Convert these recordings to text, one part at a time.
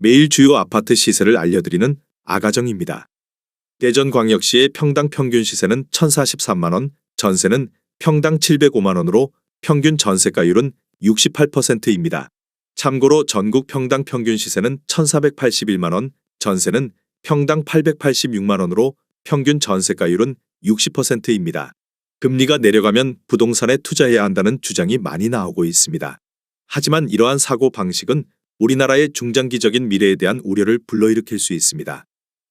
매일 주요 아파트 시세를 알려드리는 아가정입니다. 대전광역시의 평당 평균 시세는 1,043만원, 전세는 평당 705만원으로 평균 전세가율은 68%입니다. 참고로 전국 평당 평균 시세는 1,481만원, 전세는 평당 886만원으로 평균 전세가율은 60%입니다. 금리가 내려가면 부동산에 투자해야 한다는 주장이 많이 나오고 있습니다. 하지만 이러한 사고 방식은 우리나라의 중장기적인 미래에 대한 우려를 불러일으킬 수 있습니다.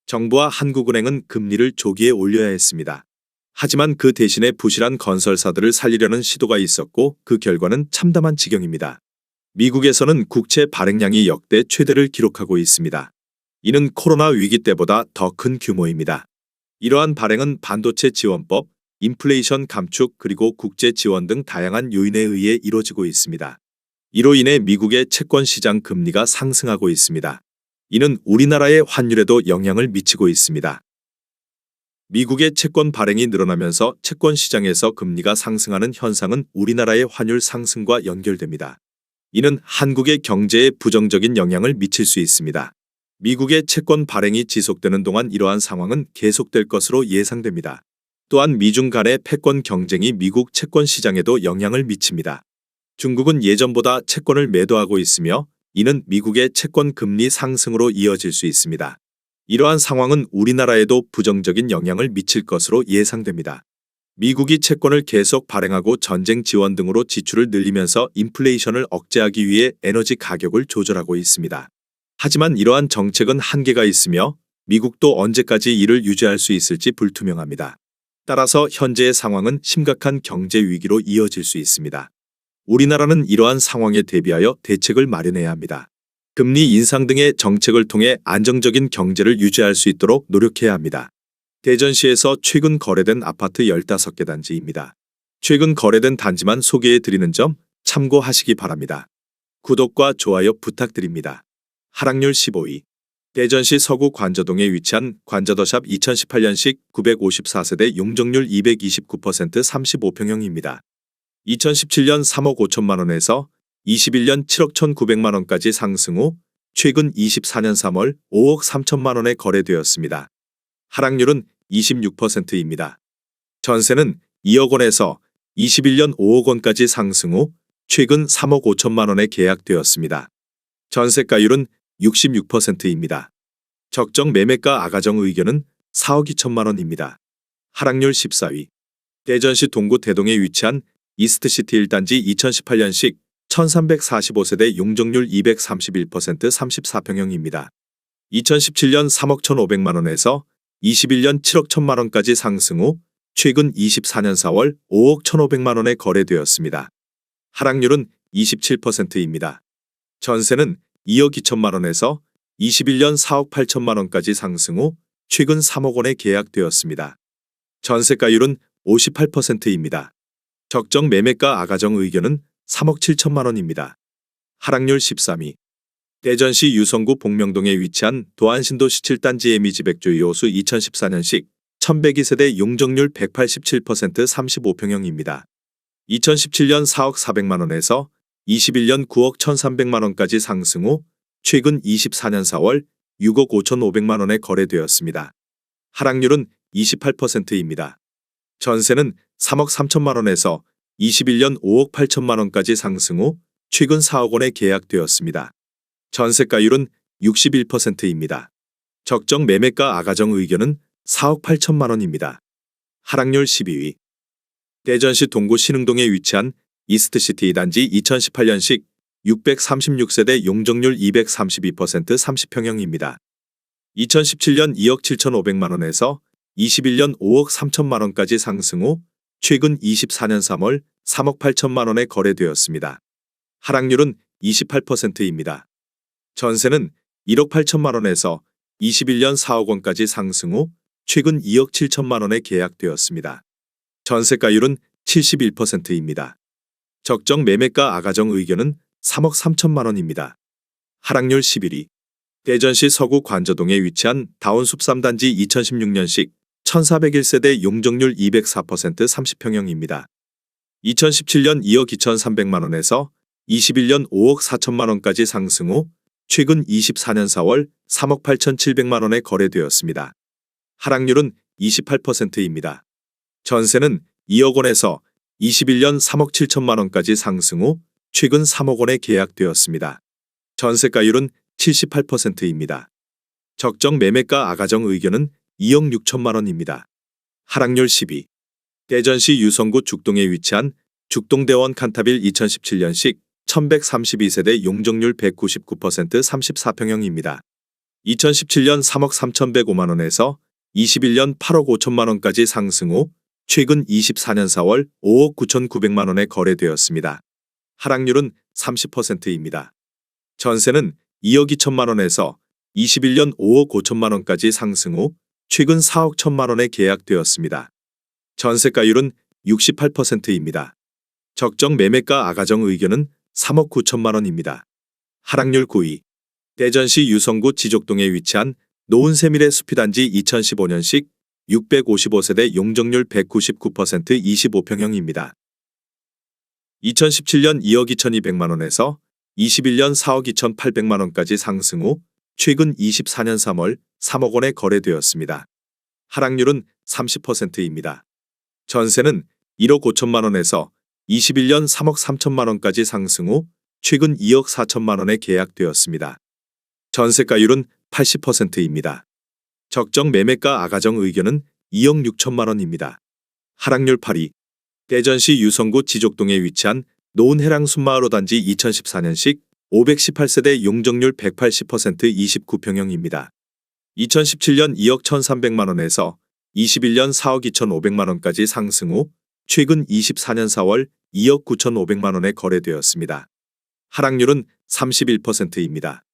정부와 한국은행은 금리를 조기에 올려야 했습니다. 하지만 그 대신에 부실한 건설사들을 살리려는 시도가 있었고 그 결과는 참담한 지경입니다. 미국에서는 국채 발행량이 역대 최대를 기록하고 있습니다. 이는 코로나 위기 때보다 더 큰 규모입니다. 이러한 발행은 반도체 지원법, 인플레이션 감축 그리고 국제 지원 등 다양한 요인에 의해 이루어지고 있습니다. 이로 인해 미국의 채권 시장 금리가 상승하고 있습니다. 이는 우리나라의 환율에도 영향을 미치고 있습니다. 미국의 채권 발행이 늘어나면서 채권 시장에서 금리가 상승하는 현상은 우리나라의 환율 상승과 연결됩니다. 이는 한국의 경제에 부정적인 영향을 미칠 수 있습니다. 미국의 채권 발행이 지속되는 동안 이러한 상황은 계속될 것으로 예상됩니다. 또한 미중 간의 패권 경쟁이 미국 채권 시장에도 영향을 미칩니다. 중국은 예전보다 채권을 매도하고 있으며 이는 미국의 채권 금리 상승으로 이어질 수 있습니다. 이러한 상황은 우리나라에도 부정적인 영향을 미칠 것으로 예상됩니다. 미국이 채권을 계속 발행하고 전쟁 지원 등으로 지출을 늘리면서 인플레이션을 억제하기 위해 에너지 가격을 조절하고 있습니다. 하지만 이러한 정책은 한계가 있으며 미국도 언제까지 이를 유지할 수 있을지 불투명합니다. 따라서 현재의 상황은 심각한 경제 위기로 이어질 수 있습니다. 우리나라는 이러한 상황에 대비하여 대책을 마련해야 합니다. 금리 인상 등의 정책을 통해 안정적인 경제를 유지할 수 있도록 노력해야 합니다. 대전시에서 최근 거래된 아파트 15개 단지입니다. 최근 거래된 단지만 소개해 드리는 점 참고하시기 바랍니다. 구독과 좋아요 부탁드립니다. 하락률 15위. 대전시 서구 관저동에 위치한 관저더샵 2018년식 954세대 용적률 229% 35평형입니다. 2017년 3억 5천만원에서 21년 7억 1,900만원까지 상승 후 최근 24년 3월 5억 3천만원에 거래되었습니다. 하락률은 26%입니다. 전세는 2억 원에서 21년 5억 원까지 상승 후 최근 3억 5천만원에 계약되었습니다. 전세가율은 66%입니다. 적정 매매가 아가정 의견은 4억 2천만원입니다. 하락률 14위. 대전시 동구 대동에 위치한 이스트시티 1단지 2018년식 1345세대 용적률 231% 34평형입니다. 2017년 3억 1,500만원에서 21년 7억 1,000만원까지 상승 후 최근 24년 4월 5억 1,500만원에 거래되었습니다. 하락률은 27%입니다. 전세는 2억 2천만원에서 21년 4억 8천만원까지 상승 후 최근 3억 원에 계약되었습니다. 전세가율은 58%입니다. 적정 매매가 아가정 의견은 3억 7천만원입니다. 하락률 13위. 대전시 유성구 복명동에 위치한 도안신도시 7단지 에미지백조 2호수 2014년식 1102세대 용적률 187% 35평형입니다. 2017년 4억 400만원에서 21년 9억 1,300만원까지 상승 후 최근 24년 4월 6억 5,500만원에 거래되었습니다. 하락률은 28%입니다. 전세는 3억 3천만원에서 21년 5억 8천만원까지 상승 후 최근 4억 원에 계약되었습니다. 전세가율은 61%입니다. 적정 매매가 아가정 의견은 4억 8천만원입니다. 하락률 12위. 대전시 동구 신흥동에 위치한 이스트시티 2단지 2018년식 636세대 용적률 232% 30평형입니다. 2017년 2억 7,500만원에서 21년 5억 3천만원까지 상승 후 최근 24년 3월 3억 8천만원에 거래되었습니다. 하락률은 28%입니다. 전세는 1억 8천만원에서 21년 4억 원까지 상승 후 최근 2억 7천만원에 계약되었습니다. 전세가율은 71%입니다. 적정 매매가 아가정 의견은 3억 3천만원입니다. 하락률 11위. 대전시 서구 관저동에 위치한 다운숲 3단지 2016년식 1401세대 용적률 204% 30평형입니다. 2017년 2억 2,300만원에서 21년 5억 4천만원까지 상승 후 최근 24년 4월 3억 8,700만 원에 거래되었습니다. 하락률은 28%입니다. 전세는 2억 원에서 21년 3억 7천만 원까지 상승 후 최근 3억 원에 계약되었습니다. 전세가율은 78%입니다. 적정 매매가 아가정 의견은 2억 6천만 원입니다. 하락률 12. 대전시 유성구 죽동에 위치한 죽동대원 칸타빌 2017년식 1132세대 용적률 199% 34평형입니다. 2017년 3억 3,105만 원에서 21년 8억 5천만 원까지 상승 후 최근 24년 4월 5억 9,900만 원에 거래되었습니다. 하락률은 30%입니다. 전세는 2억 2천만 원에서 21년 5억 5천만 원까지 상승 후 최근 4억 1천만 원에 계약되었습니다. 전세가율은 68%입니다. 적정 매매가 아가정 의견은 3억 9천만 원입니다. 하락률 9위. 대전시 유성구 지족동에 위치한 노은세밀의 숲이단지 2015년식 655세대 용적률 199% 25평형입니다. 2017년 2억 2,200만 원에서 21년 4억 2,800만 원까지 상승 후 최근 24년 3월 3억 원에 거래되었습니다. 하락률은 30%입니다. 전세는 1억 5천만 원에서 21년 3억 3천만 원까지 상승 후 최근 2억 4천만 원에 계약되었습니다. 전세가율은 80%입니다. 적정 매매가 아가정 의견은 2억 6천만 원입니다. 하락률 8위. 대전시 유성구 지족동에 위치한 노은해랑 순마을호 단지 2014년식 518세대 용적률 180% 29평형입니다. 2017년 2억 1,300만 원에서 21년 4억 2,500만 원까지 상승 후 최근 24년 4월 2억 9,500만 원에 거래되었습니다. 하락률은 31%입니다.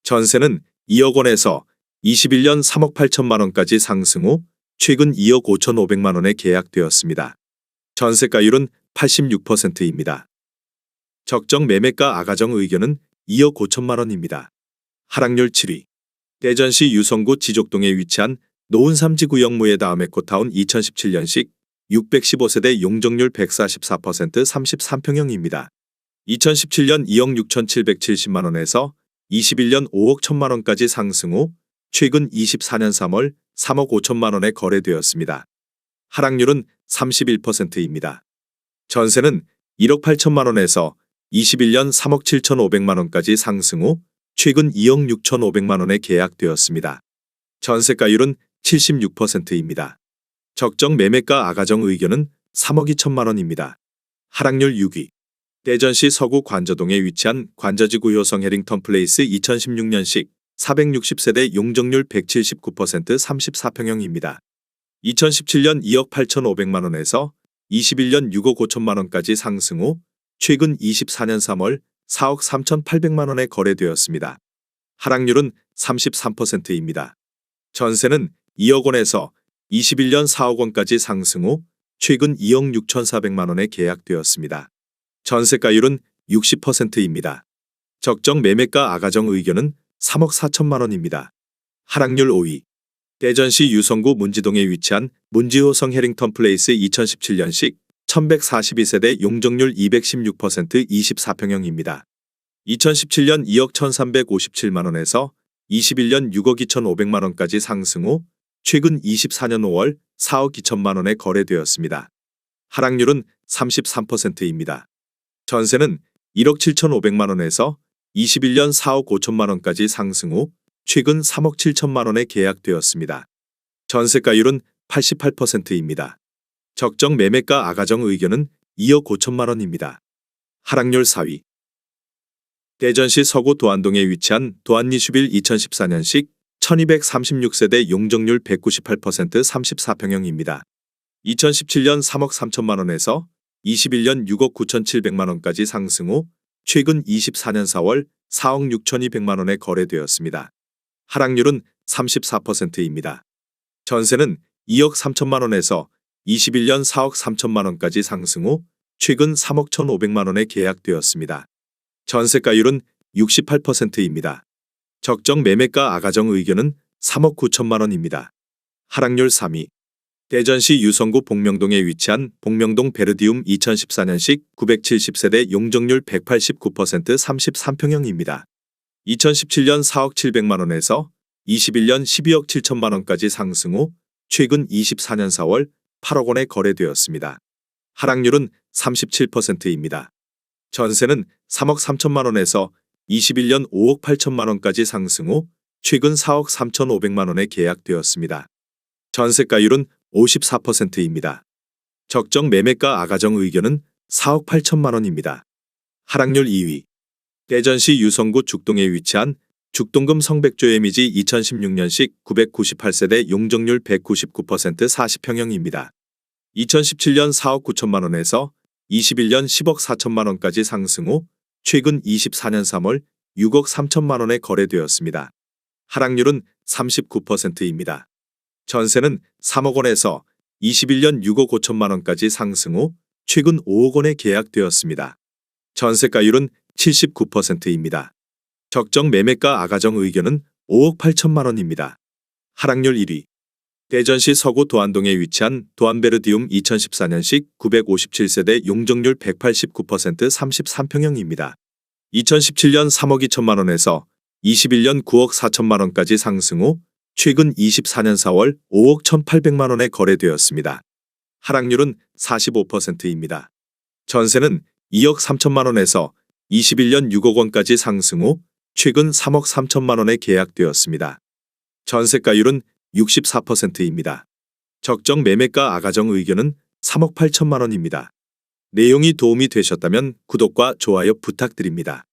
전세는 2억 원에서 21년 3억 8천만 원까지 상승 후 최근 2억 5,500만 원에 계약되었습니다. 전세가율은 86%입니다. 적정 매매가 아가정 의견은 2억 5천만 원입니다. 하락률 7위. 대전시 유성구 지족동에 위치한 노은삼지구역 무예다음에코타운 2017년식 615세대 용적률 144% 33평형입니다. 2017년 2억 6,770만 원에서 21년 5억 1천만 원까지 상승 후 최근 24년 3월 3억 5천만 원에 거래되었습니다. 하락률은 31%입니다. 전세는 1억 8천만 원에서 21년 3억 7,500만 원까지 상승 후 최근 2억 6,500만 원에 계약되었습니다. 전세가율은 76%입니다. 적정 매매가 아가정 의견은 3억 2천만 원입니다. 하락률 6위. 대전시 서구 관저동에 위치한 관저지구 효성 해링턴 플레이스 2016년식 460세대 용적률 179% 34평형입니다. 2017년 2억 8,500만 원에서 21년 6억 5천만 원까지 상승 후 최근 24년 3월 4억 3,800만 원에 거래되었습니다. 하락률은 33%입니다. 전세는 2억 원에서 21년 4억 원까지 상승 후 최근 2억 6,400만 원에 계약되었습니다. 전세가율은 60%입니다. 적정 매매가 아가정 의견은 3억 4천만 원입니다. 하락률 5위. 대전시 유성구 문지동에 위치한 문지호성 해링턴 플레이스 2017년식 1142세대 용적률 216% 24평형입니다. 2017년 2억 1,357만 원에서 21년 6억 2,500만 원까지 상승 후 최근 24년 5월 4억 2천만 원에 거래되었습니다. 하락률은 33%입니다. 전세는 1억 7,500만 원에서 21년 4억 5천만 원까지 상승 후 최근 3억 7천만 원에 계약되었습니다. 전세가율은 88%입니다. 적정 매매가 아가정 의견은 2억 5천만 원입니다. 하락률 4위. 대전시 서구 도안동에 위치한 도안리슈빌 2014년식 1236세대 용적률 198% 34평형입니다. 2017년 3억 3천만 원에서 21년 6억 9,700만 원까지 상승 후 최근 24년 4월 4억 6,200만 원에 거래되었습니다. 하락률은 34%입니다. 전세는 2억 3천만 원에서 21년 4억 3천만 원까지 상승 후 최근 3억 1,500만 원에 계약되었습니다. 전세가율은 68%입니다. 적정 매매가 아가정 의견은 3억 9천만 원입니다. 하락률 3위. 대전시 유성구 복명동에 위치한 복명동 베르디움 2014년식 970세대 용적률 189% 33평형입니다. 2017년 4억 700만 원에서 21년 12억 7천만 원까지 상승 후 최근 24년 4월 8억 원에 거래되었습니다. 하락률은 37%입니다. 전세는 3억 3천만 원에서 21년 5억 8천만 원까지 상승 후 최근 4억 3,500만 원에 계약되었습니다. 전세가율은 54%입니다. 적정 매매가 아가정 의견은 4억 8천만 원입니다. 하락률 2위. 대전시 유성구 죽동에 위치한 죽동금 성백조 미지 2016년식 998세대 용적률 199% 40평형입니다. 2017년 4억 9천만 원에서 21년 10억 4천만 원까지 상승 후 최근 24년 3월 6억 3천만 원에 거래되었습니다. 하락률은 39%입니다. 전세는 3억 원에서 21년 6억 5천만 원까지 상승 후 최근 5억 원에 계약되었습니다. 전세가율은 79%입니다. 적정 매매가 아가정 의견은 5억 8천만 원입니다. 하락률 1위. 대전시 서구 도안동에 위치한 도안베르디움 2014년식 957세대 용적률 189% 33평형입니다. 2017년 3억 2천만 원에서 21년 9억 4천만 원까지 상승 후 최근 24년 4월 5억 1,800만 원에 거래되었습니다. 하락률은 45%입니다. 전세는 2억 3천만 원에서 21년 6억 원까지 상승 후 최근 3억 3천만 원에 계약되었습니다. 전세가율은 64%입니다. 적정 매매가 아가정 의견은 3억 8천만 원입니다. 내용이 도움이 되셨다면 구독과 좋아요 부탁드립니다.